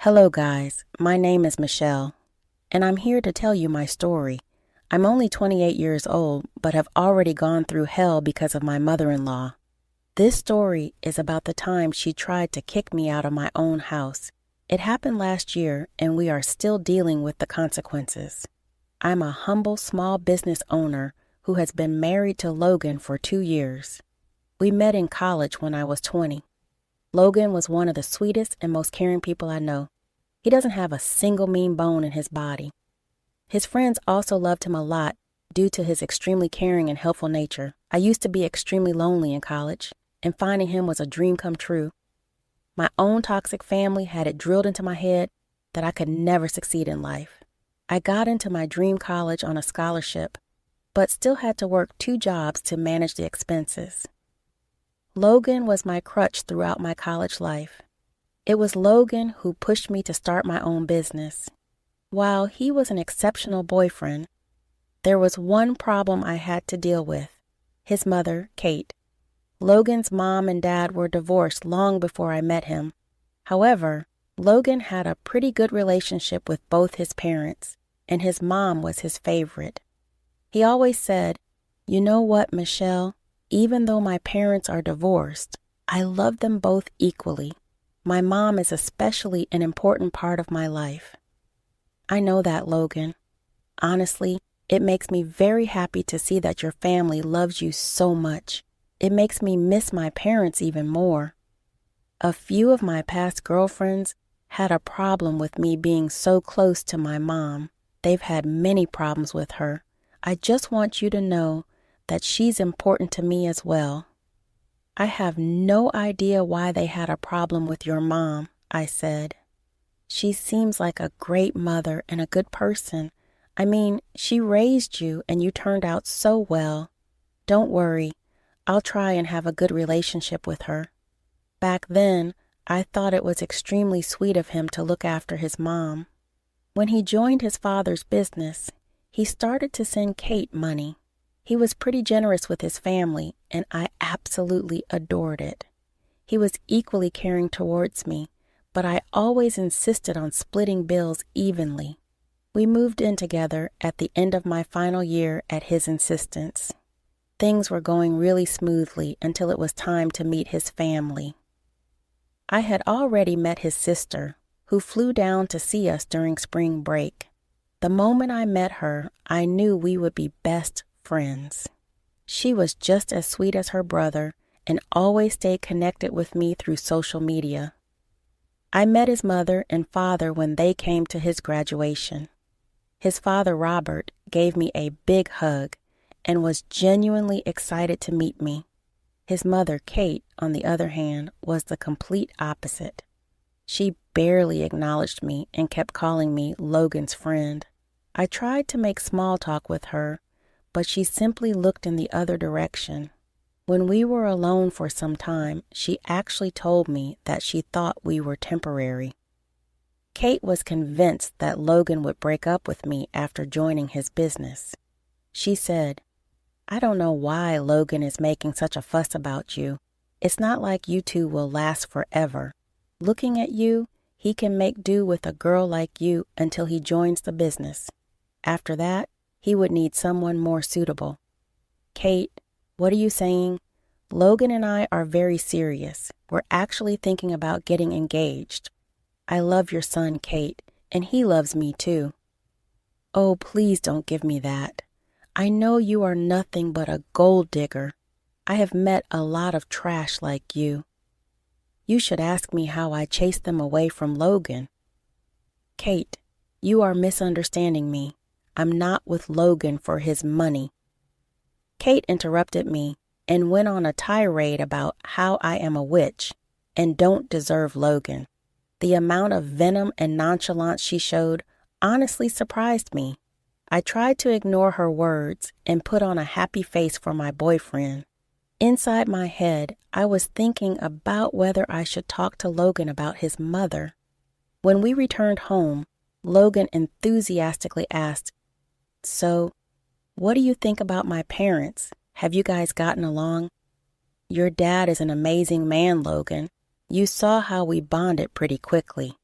Hello guys, my name is Michelle, and I'm here to tell you my story. I'm only 28 years old, but have already gone through hell because of my mother-in-law. This story is about the time she tried to kick me out of my own house. It happened last year, and we are still dealing with the consequences. I'm a humble small business owner who has been married to Logan for 2 years. We met in college when I was 20. Logan was one of the sweetest and most caring people I know. He doesn't have a single mean bone in his body. His friends also loved him a lot due to his extremely caring and helpful nature. I used to be extremely lonely in college, and finding him was a dream come true. My own toxic family had it drilled into my head that I could never succeed in life. I got into my dream college on a scholarship, but still had to work 2 jobs to manage the expenses. Logan was my crutch throughout my college life. It was Logan who pushed me to start my own business. While he was an exceptional boyfriend, there was one problem I had to deal with: his mother, Kate. Logan's mom and dad were divorced long before I met him. However, Logan had a pretty good relationship with both his parents, and his mom was his favorite. He always said, "You know what, Michelle? Even though my parents are divorced, I love them both equally. My mom is especially an important part of my life." I know that, Logan. Honestly, it makes me very happy to see that your family loves you so much. It makes me miss my parents even more. A few of my past girlfriends had a problem with me being so close to my mom. They've had many problems with her. I just want you to know that she's important to me as well. I have no idea why they had a problem with your mom, I said. She seems like a great mother and a good person. I mean, she raised you and you turned out so well. Don't worry, I'll try and have a good relationship with her. Back then, I thought it was extremely sweet of him to look after his mom. When he joined his father's business, he started to send Kate money. He was pretty generous with his family, and I absolutely adored it. He was equally caring towards me, but I always insisted on splitting bills evenly. We moved in together at the end of my final year at his insistence. Things were going really smoothly until it was time to meet his family. I had already met his sister, who flew down to see us during spring break. The moment I met her, I knew we would be best friends. She was just as sweet as her brother and always stayed connected with me through social media. I met his mother and father when they came to his graduation. His father, Robert, gave me a big hug and was genuinely excited to meet me. His mother, Kate, on the other hand, was the complete opposite. She barely acknowledged me and kept calling me Logan's friend. I tried to make small talk with her, but she simply looked in the other direction. When we were alone for some time, she actually told me that she thought we were temporary. Kate was convinced that Logan would break up with me after joining his business. She said, "I don't know why Logan is making such a fuss about you. It's not like you two will last forever. Looking at you, he can make do with a girl like you until he joins the business. After that, he would need someone more suitable." Kate, what are you saying? Logan and I are very serious. We're actually thinking about getting engaged. I love your son, Kate, and he loves me too. Oh, please don't give me that. I know you are nothing but a gold digger. I have met a lot of trash like you. You should ask me how I chased them away from Logan. Kate, you are misunderstanding me. I'm not with Logan for his money. Kate interrupted me and went on a tirade about how I am a witch and don't deserve Logan. The amount of venom and nonchalance she showed honestly surprised me. I tried to ignore her words and put on a happy face for my boyfriend. Inside my head, I was thinking about whether I should talk to Logan about his mother. When we returned home, Logan enthusiastically asked, "So, what do you think about my parents? Have you guys gotten along?" "Your dad is an amazing man, Logan. You saw how we bonded pretty quickly."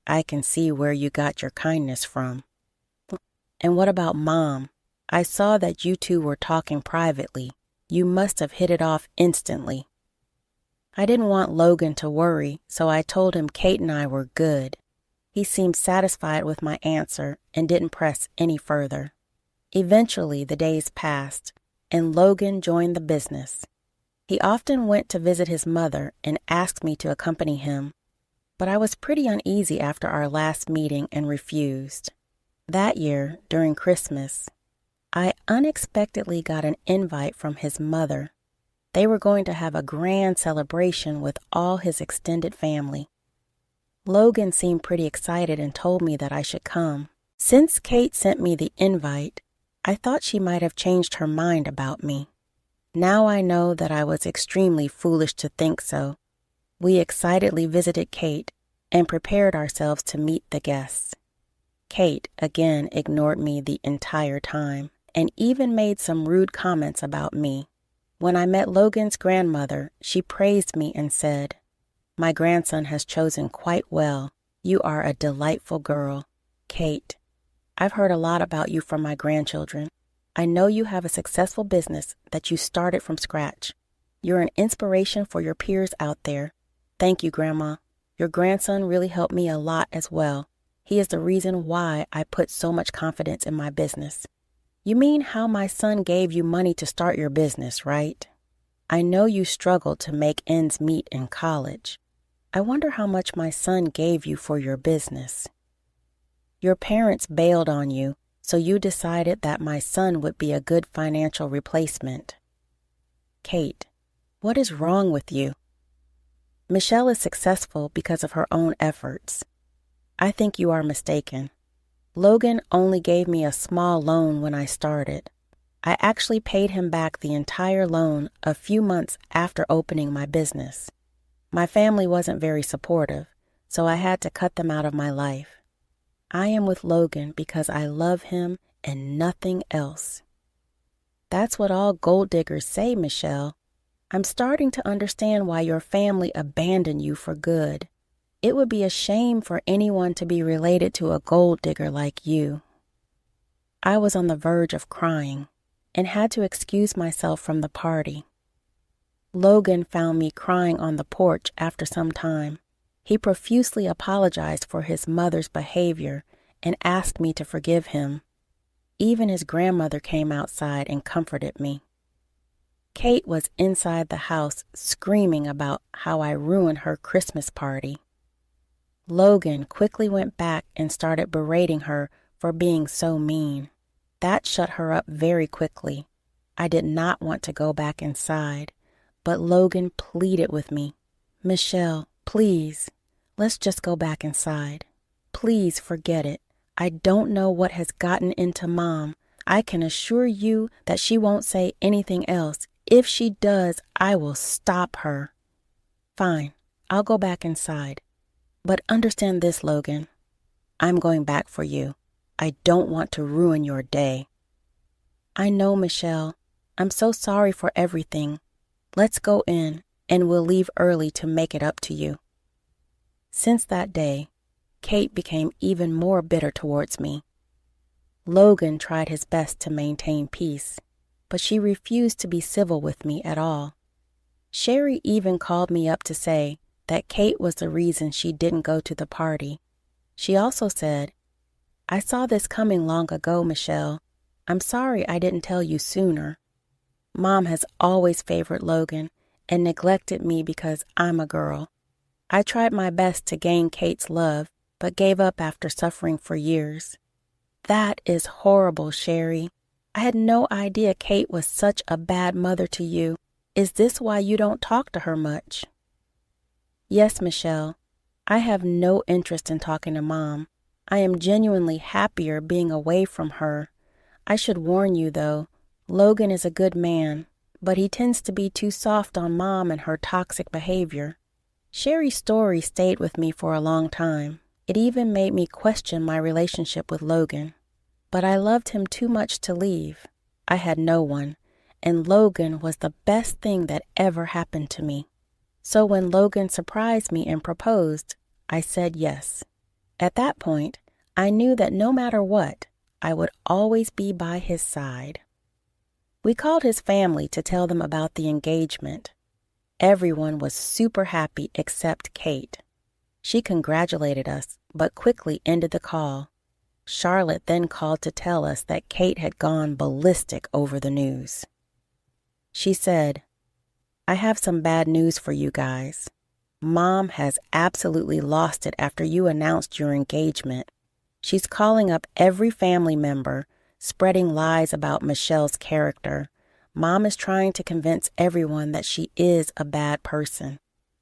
I can see where you got your kindness from. And what about Mom? I saw that you two were talking privately. You must have hit it off instantly. I didn't want Logan to worry, so I told him Kate and I were good. He seemed satisfied with my answer and didn't press any further. Eventually, the days passed, and Logan joined the business. He often went to visit his mother and asked me to accompany him, but I was pretty uneasy after our last meeting and refused. That year, during Christmas, I unexpectedly got an invite from his mother. They were going to have a grand celebration with all his extended family. Logan seemed pretty excited and told me that I should come. Since Kate sent me the invite, I thought she might have changed her mind about me. Now I know that I was extremely foolish to think so. We excitedly visited Kate and prepared ourselves to meet the guests. Kate again ignored me the entire time and even made some rude comments about me. When I met Logan's grandmother, she praised me and said, "My grandson has chosen quite well. You are a delightful girl. Kate, I've heard a lot about you from my grandchildren. I know you have a successful business that you started from scratch. You're an inspiration for your peers out there. Thank you, Grandma. Your grandson really helped me a lot as well. He is the reason why I put so much confidence in my business." "You mean how my son gave you money to start your business, right? I know you struggled to make ends meet in college. I wonder how much my son gave you for your business. Your parents bailed on you, so you decided that my son would be a good financial replacement." "Kate, what is wrong with you?" "Michelle is successful because of her own efforts. I think you are mistaken. Logan only gave me a small loan when I started. I actually paid him back the entire loan a few months after opening my business. My family wasn't very supportive, so I had to cut them out of my life. I am with Logan because I love him and nothing else." "That's what all gold diggers say, Michelle. I'm starting to understand why your family abandoned you for good. It would be a shame for anyone to be related to a gold digger like you." I was on the verge of crying and had to excuse myself from the party. Logan found me crying on the porch after some time. He profusely apologized for his mother's behavior and asked me to forgive him. Even his grandmother came outside and comforted me. Kate was inside the house screaming about how I ruined her Christmas party. Logan quickly went back and started berating her for being so mean. That shut her up very quickly. I did not want to go back inside, but Logan pleaded with me. "Michelle, please, let's just go back inside. Please forget it. I don't know what has gotten into Mom. I can assure you that she won't say anything else. If she does, I will stop her." "Fine, I'll go back inside. But understand this, Logan. I'm going back for you. I don't want to ruin your day." "I know, Michelle. I'm so sorry for everything. Let's go in, and we'll leave early to make it up to you." Since that day, Kate became even more bitter towards me. Logan tried his best to maintain peace, but she refused to be civil with me at all. Sherry even called me up to say that Kate was the reason she didn't go to the party. She also said, "I saw this coming long ago, Michelle. I'm sorry I didn't tell you sooner. Mom has always favored Logan and neglected me because I'm a girl. I tried my best to gain Kate's love, but gave up after suffering for years." "That is horrible, Sherry. I had no idea Kate was such a bad mother to you. Is this why you don't talk to her much?" "Yes, Michelle. I have no interest in talking to Mom. I am genuinely happier being away from her. I should warn you, though, Logan is a good man, but he tends to be too soft on Mom and her toxic behavior." Sherry's story stayed with me for a long time. It even made me question my relationship with Logan. But I loved him too much to leave. I had no one, and Logan was the best thing that ever happened to me. So when Logan surprised me and proposed, I said yes. At that point, I knew that no matter what, I would always be by his side. We called his family to tell them about the engagement. Everyone was super happy except Kate. She congratulated us, but quickly ended the call. Charlotte then called to tell us that Kate had gone ballistic over the news. She said, "I have some bad news for you guys. Mom has absolutely lost it after you announced your engagement. She's calling up every family member, spreading lies about Michelle's character. Mom is trying to convince everyone that she is a bad person.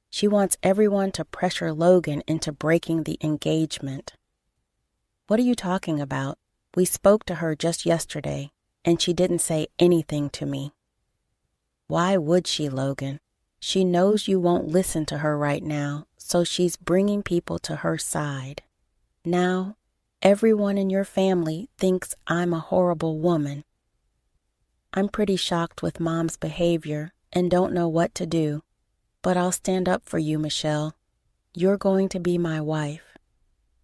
She wants everyone to pressure Logan into breaking the engagement." "What are you talking about? We spoke to her just yesterday, and she didn't say anything to me." "Why would she, Logan? She knows you won't listen to her right now, so she's bringing people to her side. Now, everyone in your family thinks I'm a horrible woman. I'm pretty shocked with Mom's behavior and don't know what to do, but I'll stand up for you, Michelle. You're going to be my wife.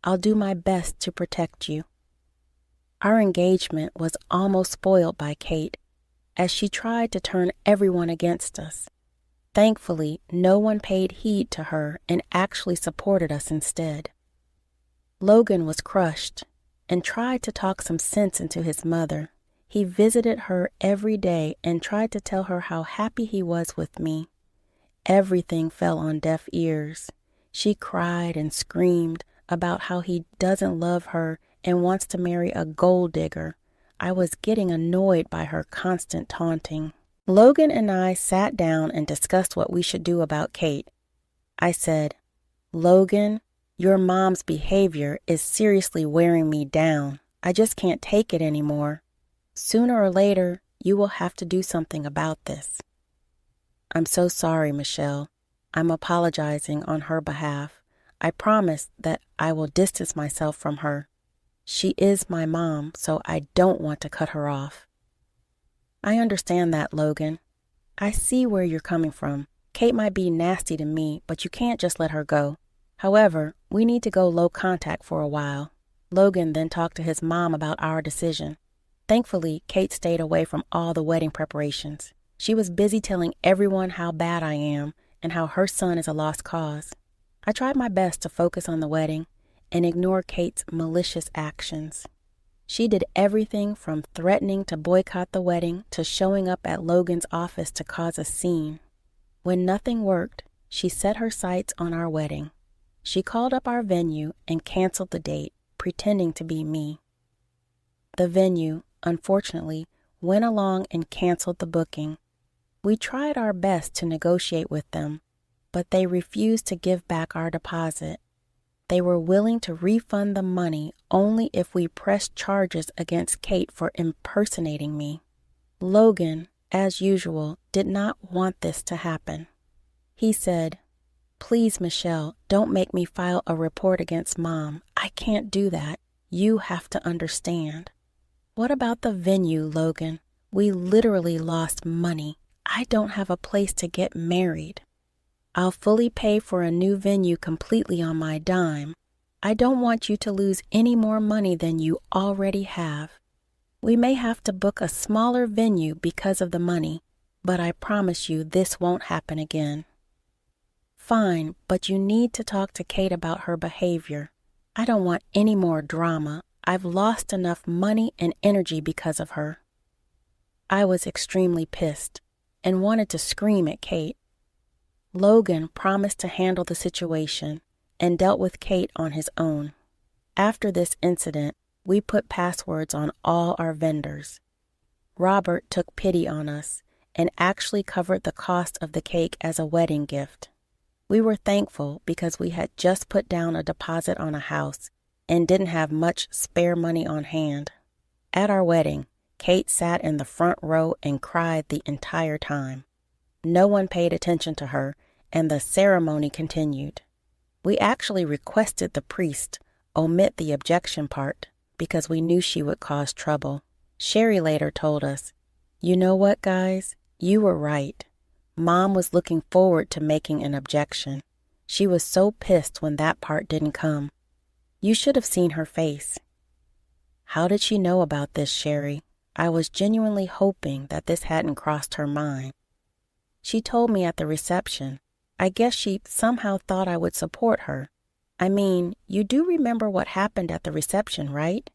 I'll do my best to protect you." Our engagement was almost spoiled by Kate, as she tried to turn everyone against us. Thankfully, no one paid heed to her and actually supported us instead. Logan was crushed and tried to talk some sense into his mother. He visited her every day and tried to tell her how happy he was with me. Everything fell on deaf ears. She cried and screamed about how he doesn't love her and wants to marry a gold digger. I was getting annoyed by her constant taunting. Logan and I sat down and discussed what we should do about Kate. I said, "Logan, your mom's behavior is seriously wearing me down. I just can't take it anymore. Sooner or later, you will have to do something about this." "I'm so sorry, Michelle. I'm apologizing on her behalf. I promise that I will distance myself from her. She is my mom, so I don't want to cut her off." "I understand that, Logan. I see where you're coming from. Kate might be nasty to me, but you can't just let her go. However, we need to go low contact for a while." Logan then talked to his mom about our decision. Thankfully, Kate stayed away from all the wedding preparations. She was busy telling everyone how bad I am and how her son is a lost cause. I tried my best to focus on the wedding and ignore Kate's malicious actions. She did everything from threatening to boycott the wedding to showing up at Logan's office to cause a scene. When nothing worked, she set her sights on our wedding. She called up our venue and canceled the date, pretending to be me. The venue, unfortunately, went along and canceled the booking. We tried our best to negotiate with them, but they refused to give back our deposit. They were willing to refund the money only if we pressed charges against Kate for impersonating me. Logan, as usual, did not want this to happen. He said, "Please, Michelle, don't make me file a report against Mom. I can't do that. You have to understand." "What about the venue, Logan? We literally lost money. I don't have a place to get married. I'll fully pay for a new venue completely on my dime. I don't want you to lose any more money than you already have. We may have to book a smaller venue because of the money, but I promise you this won't happen again." "Fine, but you need to talk to Kate about her behavior. I don't want any more drama. I've lost enough money and energy because of her." I was extremely pissed and wanted to scream at Kate. Logan promised to handle the situation and dealt with Kate on his own. After this incident, we put passwords on all our vendors. Robert took pity on us and actually covered the cost of the cake as a wedding gift. We were thankful because we had just put down a deposit on a house and didn't have much spare money on hand. At our wedding, Kate sat in the front row and cried the entire time. No one paid attention to her, and the ceremony continued. We actually requested the priest omit the objection part because we knew she would cause trouble. Sherry later told us, "You know what, guys? You were right. Mom was looking forward to making an objection. She was so pissed when that part didn't come." You should have seen her face. How did she know about this, Sherry? I was genuinely hoping that this hadn't crossed her mind. She told me at the reception. I guess she somehow thought I would support her. I mean, you do remember what happened at the reception, right?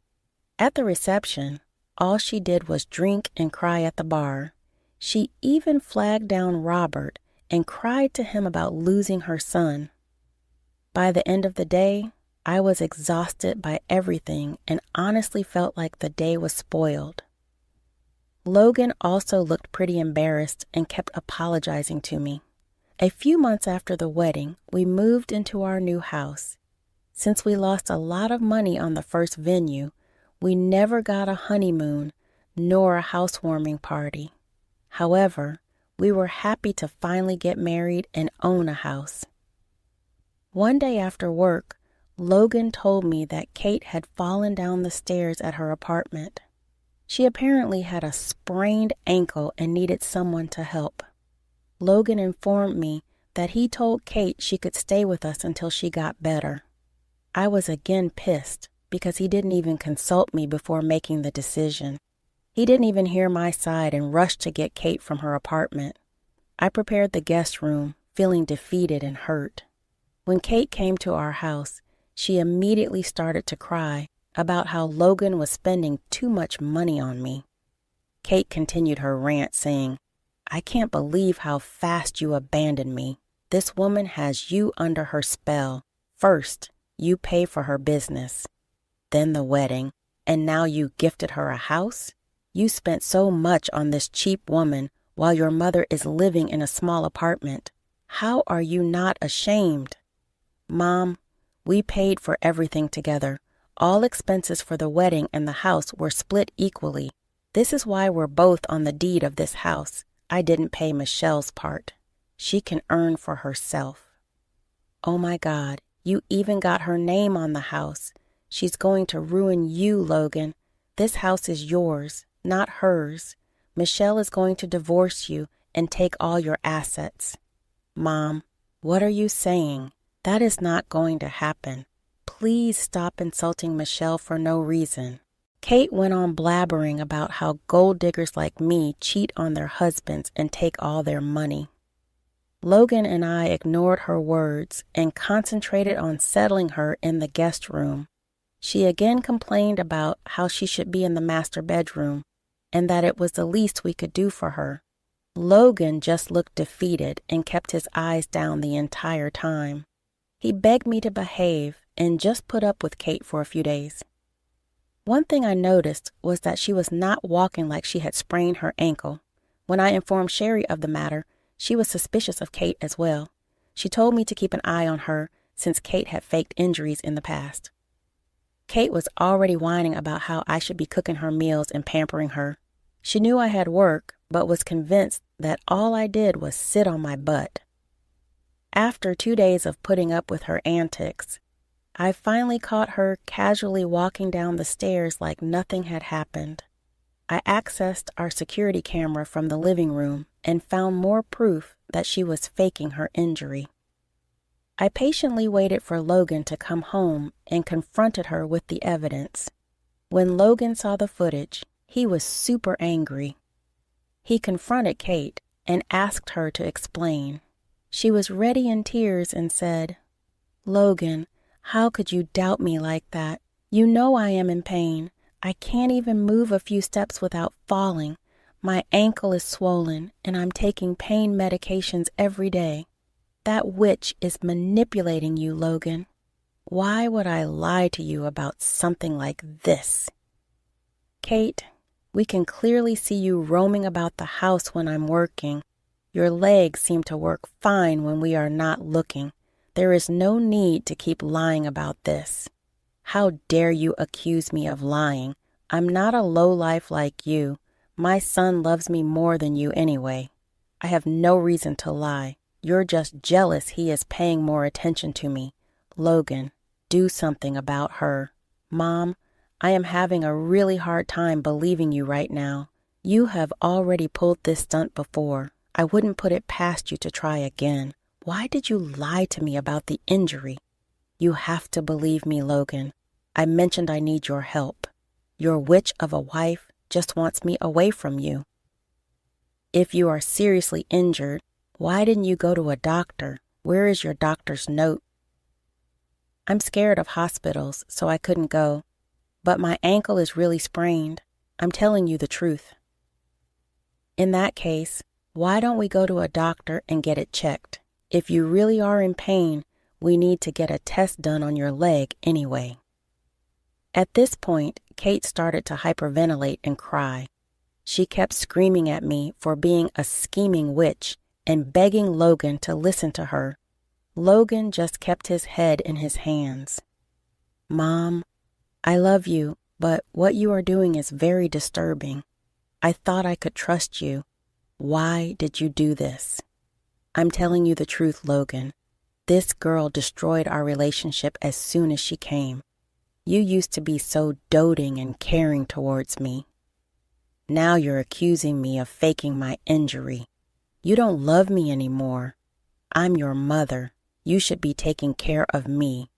At the reception, all she did was drink and cry at the bar. She even flagged down Robert and cried to him about losing her son. By the end of the day, I was exhausted by everything and honestly felt like the day was spoiled. Logan also looked pretty embarrassed and kept apologizing to me. A few months after the wedding, we moved into our new house. Since we lost a lot of money on the first venue, we never got a honeymoon nor a housewarming party. However, we were happy to finally get married and own a house. One day after work, Logan told me that Kate had fallen down the stairs at her apartment. She apparently had a sprained ankle and needed someone to help. Logan informed me that he told Kate she could stay with us until she got better. I was again pissed because he didn't even consult me before making the decision. He didn't even hear my side and rushed to get Kate from her apartment. I prepared the guest room, feeling defeated and hurt. When Kate came to our house, she immediately started to cry about how Logan was spending too much money on me. Kate continued her rant, saying, "I can't believe how fast you abandoned me. This woman has you under her spell. First, you pay for her business, then the wedding, and now you gifted her a house? You spent so much on this cheap woman while your mother is living in a small apartment. How are you not ashamed? Mom, we paid for everything together. All expenses for the wedding and the house were split equally. This is why we're both on the deed of this house. I didn't pay Michelle's part. She can earn for herself." "Oh my God, you even got her name on the house. She's going to ruin you, Logan. This house is yours, not hers. Michelle is going to divorce you and take all your assets." "Mom, what are you saying? That is not going to happen. Please stop insulting Michelle for no reason." Kate went on blabbering about how gold diggers like me cheat on their husbands and take all their money. Logan and I ignored her words and concentrated on settling her in the guest room. She again complained about how she should be in the master bedroom and that it was the least we could do for her. Logan just looked defeated and kept his eyes down the entire time. He begged me to behave and just put up with Kate for a few days. One thing I noticed was that she was not walking like she had sprained her ankle. When I informed Sherry of the matter, she was suspicious of Kate as well. She told me to keep an eye on her since Kate had faked injuries in the past. Kate was already whining about how I should be cooking her meals and pampering her. She knew I had work, but was convinced that all I did was sit on my butt. After 2 days of putting up with her antics, I finally caught her casually walking down the stairs like nothing had happened. I accessed our security camera from the living room and found more proof that she was faking her injury. I patiently waited for Logan to come home and confronted her with the evidence. When Logan saw the footage, he was super angry. He confronted Kate and asked her to explain. She was ready in tears and said, "Logan, how could you doubt me like that? You know I am in pain. I can't even move a few steps without falling. My ankle is swollen, and I'm taking pain medications every day. That witch is manipulating you, Logan. Why would I lie to you about something like this? Kate, we can clearly see you roaming about the house when I'm working. Your legs seem to work fine when we are not looking. There is no need to keep lying about this. How dare you accuse me of lying? I'm not a lowlife like you. My son loves me more than you anyway. I have no reason to lie. You're just jealous he is paying more attention to me. Logan, do something about her. Mom, I am having a really hard time believing you right now. You have already pulled this stunt before. I wouldn't put it past you to try again. Why did you lie to me about the injury? You have to believe me, Logan. I mentioned I need your help. Your witch of a wife just wants me away from you. If you are seriously injured, why didn't you go to a doctor? Where is your doctor's note? I'm scared of hospitals, so I couldn't go. But my ankle is really sprained. I'm telling you the truth. In that case, why don't we go to a doctor and get it checked? If you really are in pain, we need to get a test done on your leg anyway. At this point, Kate started to hyperventilate and cry. She kept screaming at me for being a scheming witch and begging Logan to listen to her. Logan just kept his head in his hands. Mom, I love you, but what you are doing is very disturbing. I thought I could trust you. Why did you do this? I'm telling you the truth, Logan. This girl destroyed our relationship as soon as she came. You used to be so doting and caring towards me. Now you're accusing me of faking my injury. You don't love me anymore. I'm your mother. You should be taking care of me.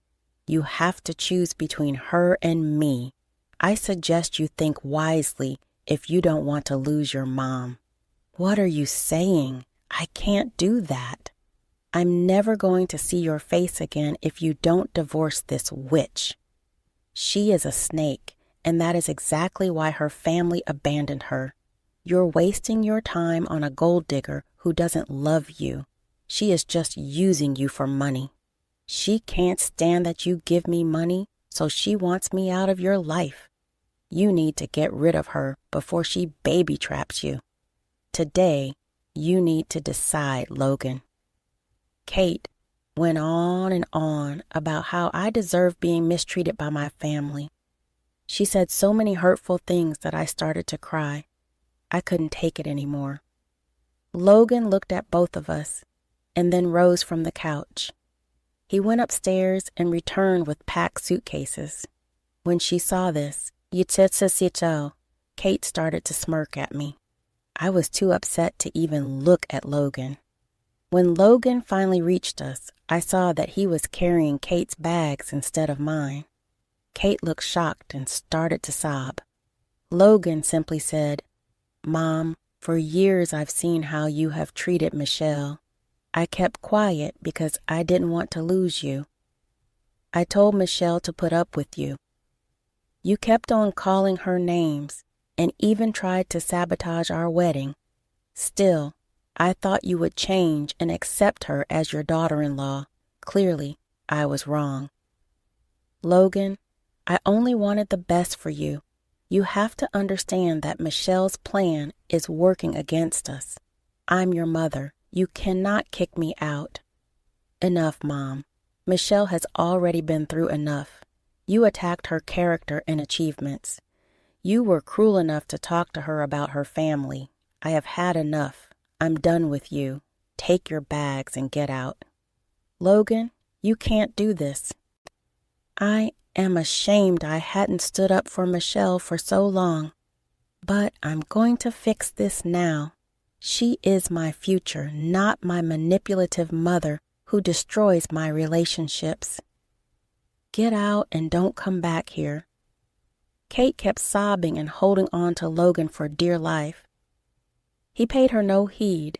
You have to choose between her and me. I suggest you think wisely if you don't want to lose your mom. What are you saying? I can't do that. I'm never going to see your face again if you don't divorce this witch. She is a snake, and that is exactly why her family abandoned her. You're wasting your time on a gold digger who doesn't love you. She is just using you for money. She can't stand that you give me money, so she wants me out of your life. You need to get rid of her before she baby traps you. Today, you need to decide, Logan. Kate went on and on about how I deserve being mistreated by my family. She said so many hurtful things that I started to cry. I couldn't take it anymore. Logan looked at both of us and then rose from the couch. He went upstairs and returned with packed suitcases. When she saw this, Kate started to smirk at me. I was too upset to even look at Logan. When Logan finally reached us, I saw that he was carrying Kate's bags instead of mine. Kate looked shocked and started to sob. Logan simply said, Mom, for years I've seen how you have treated Michelle. I kept quiet because I didn't want to lose you. I told Michelle to put up with you. You kept on calling her names and even tried to sabotage our wedding. Still, I thought you would change and accept her as your daughter-in-law. Clearly, I was wrong. Logan, I only wanted the best for you. You have to understand that Michelle's plan is working against us. I'm your mother. You cannot kick me out. Enough, Mom. Michelle has already been through enough. You attacked her character and achievements. You were cruel enough to talk to her about her family. I have had enough. I'm done with you. Take your bags and get out. Logan, you can't do this. I am ashamed I hadn't stood up for Michelle for so long. But I'm going to fix this now. She is my future, not my manipulative mother who destroys my relationships. Get out and don't come back here. Kate kept sobbing and holding on to Logan for dear life. He paid her no heed.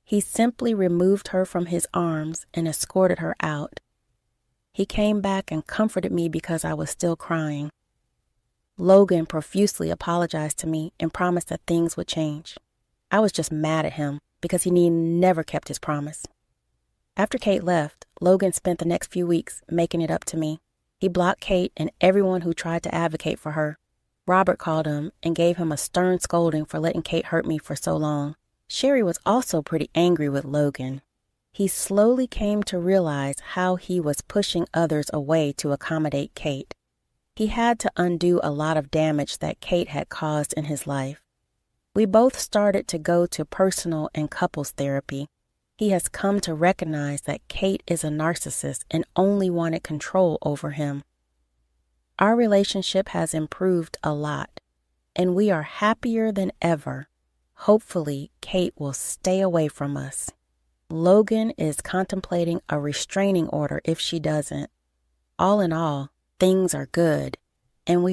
He simply removed her from his arms and escorted her out. He came back and comforted me because I was still crying. Logan profusely apologized to me and promised that things would change. I was just mad at him because he never kept his promise. After Kate left, Logan spent the next few weeks making it up to me. He blocked Kate and everyone who tried to advocate for her. Robert called him and gave him a stern scolding for letting Kate hurt me for so long. Sherry was also pretty angry with Logan. He slowly came to realize how he was pushing others away to accommodate Kate. He had to undo a lot of damage that Kate had caused in his life. We both started to go to personal and couples therapy. He has come to recognize that Kate is a narcissist and only wanted control over him. Our relationship has improved a lot, and we are happier than ever. Hopefully, Kate will stay away from us. Logan is contemplating a restraining order if she doesn't. all in all, things are good, and we